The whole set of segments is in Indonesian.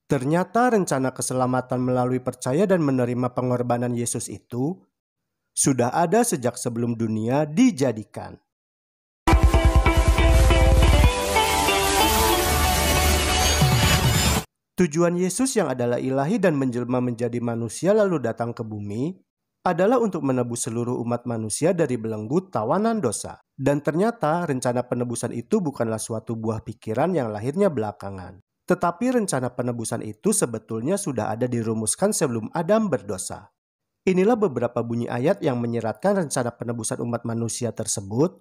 Ternyata rencana keselamatan melalui percaya dan menerima pengorbanan Yesus itu sudah ada sejak sebelum dunia dijadikan. Tujuan Yesus yang adalah ilahi dan menjelma menjadi manusia lalu datang ke bumi adalah untuk menebus seluruh umat manusia dari belenggu tawanan dosa. Dan ternyata rencana penebusan itu bukanlah suatu buah pikiran yang lahirnya belakangan. Tetapi rencana penebusan itu sebetulnya sudah ada dirumuskan sebelum Adam berdosa. Inilah beberapa bunyi ayat yang menyeratkan rencana penebusan umat manusia tersebut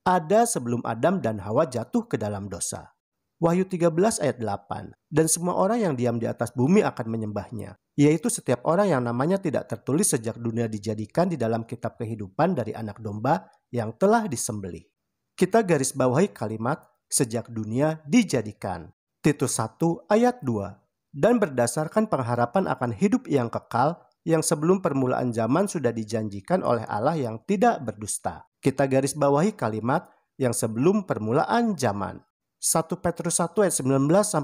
ada sebelum Adam dan Hawa jatuh ke dalam dosa. Wahyu 13 ayat 8, dan semua orang yang diam di atas bumi akan menyembahnya, yaitu setiap orang yang namanya tidak tertulis sejak dunia dijadikan di dalam kitab kehidupan dari anak domba yang telah disembelih. Kita garis bawahi kalimat sejak dunia dijadikan. Titus 1 ayat 2, dan berdasarkan pengharapan akan hidup yang kekal yang sebelum permulaan zaman sudah dijanjikan oleh Allah yang tidak berdusta. Kita garis bawahi kalimat yang sebelum permulaan zaman. 1 Petrus 1 ayat 19-20.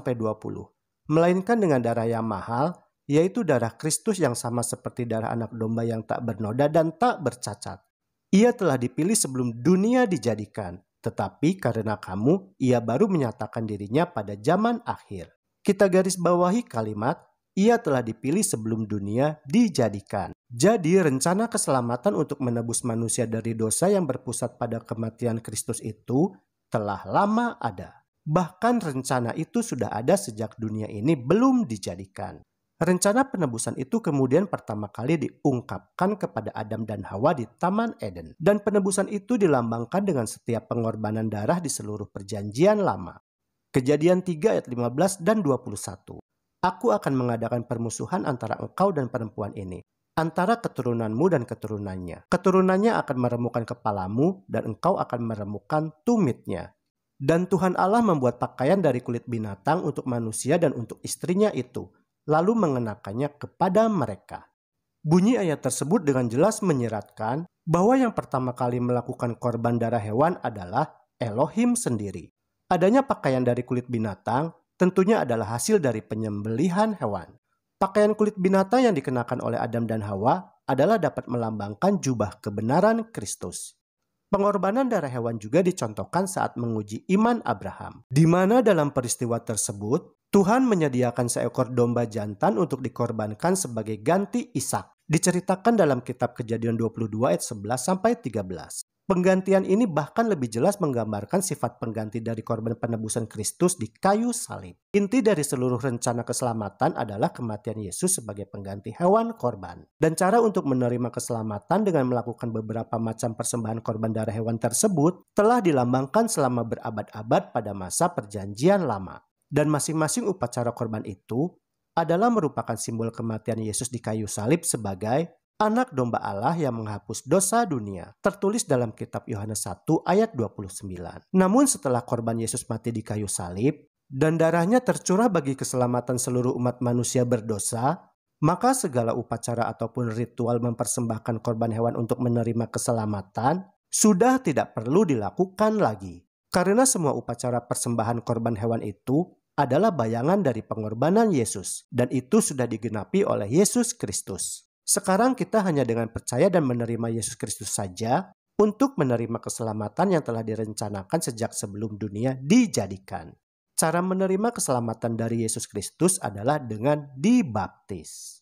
Melainkan dengan darah yang mahal, yaitu darah Kristus yang sama seperti darah anak domba yang tak bernoda dan tak bercacat. Ia telah dipilih sebelum dunia dijadikan, tetapi karena kamu, ia baru menyatakan dirinya pada zaman akhir. Kita garis bawahi kalimat, ia telah dipilih sebelum dunia dijadikan. Jadi rencana keselamatan untuk menebus manusia dari dosa yang berpusat pada kematian Kristus itu telah lama ada. Bahkan rencana itu sudah ada sejak dunia ini belum dijadikan. Rencana penebusan itu kemudian pertama kali diungkapkan kepada Adam dan Hawa di Taman Eden. Dan penebusan itu dilambangkan dengan setiap pengorbanan darah di seluruh perjanjian lama. Kejadian 3 ayat 15 dan 21. Aku akan mengadakan permusuhan antara engkau dan perempuan ini, antara keturunanmu dan keturunannya. Keturunannya akan meremukkan kepalamu dan engkau akan meremukkan tumitnya. Dan Tuhan Allah membuat pakaian dari kulit binatang untuk manusia dan untuk istrinya itu, lalu mengenakannya kepada mereka. Bunyi ayat tersebut dengan jelas menyeratkan bahwa yang pertama kali melakukan korban darah hewan adalah Elohim sendiri. Adanya pakaian dari kulit binatang tentunya adalah hasil dari penyembelihan hewan. Pakaian kulit binatang yang dikenakan oleh Adam dan Hawa adalah dapat melambangkan jubah kebenaran Kristus. Pengorbanan darah hewan juga dicontohkan saat menguji iman Abraham, di mana dalam peristiwa tersebut Tuhan menyediakan seekor domba jantan untuk dikorbankan sebagai ganti Ishak. Diceritakan dalam kitab Kejadian 22 ayat 11-13. Penggantian ini bahkan lebih jelas menggambarkan sifat pengganti dari korban penebusan Kristus di kayu salib. Inti dari seluruh rencana keselamatan adalah kematian Yesus sebagai pengganti hewan korban. Dan cara untuk menerima keselamatan dengan melakukan beberapa macam persembahan korban darah hewan tersebut telah dilambangkan selama berabad-abad pada masa perjanjian lama. Dan masing-masing upacara korban itu adalah merupakan simbol kematian Yesus di kayu salib sebagai Anak domba Allah yang menghapus dosa dunia, tertulis dalam kitab Yohanes 1 ayat 29. Namun setelah korban Yesus mati di kayu salib, dan darahnya tercurah bagi keselamatan seluruh umat manusia berdosa, maka segala upacara ataupun ritual mempersembahkan korban hewan untuk menerima keselamatan sudah tidak perlu dilakukan lagi. Karena semua upacara persembahan korban hewan itu adalah bayangan dari pengorbanan Yesus, dan itu sudah digenapi oleh Yesus Kristus. Sekarang kita hanya dengan percaya dan menerima Yesus Kristus saja untuk menerima keselamatan yang telah direncanakan sejak sebelum dunia dijadikan. Cara menerima keselamatan dari Yesus Kristus adalah dengan dibaptis.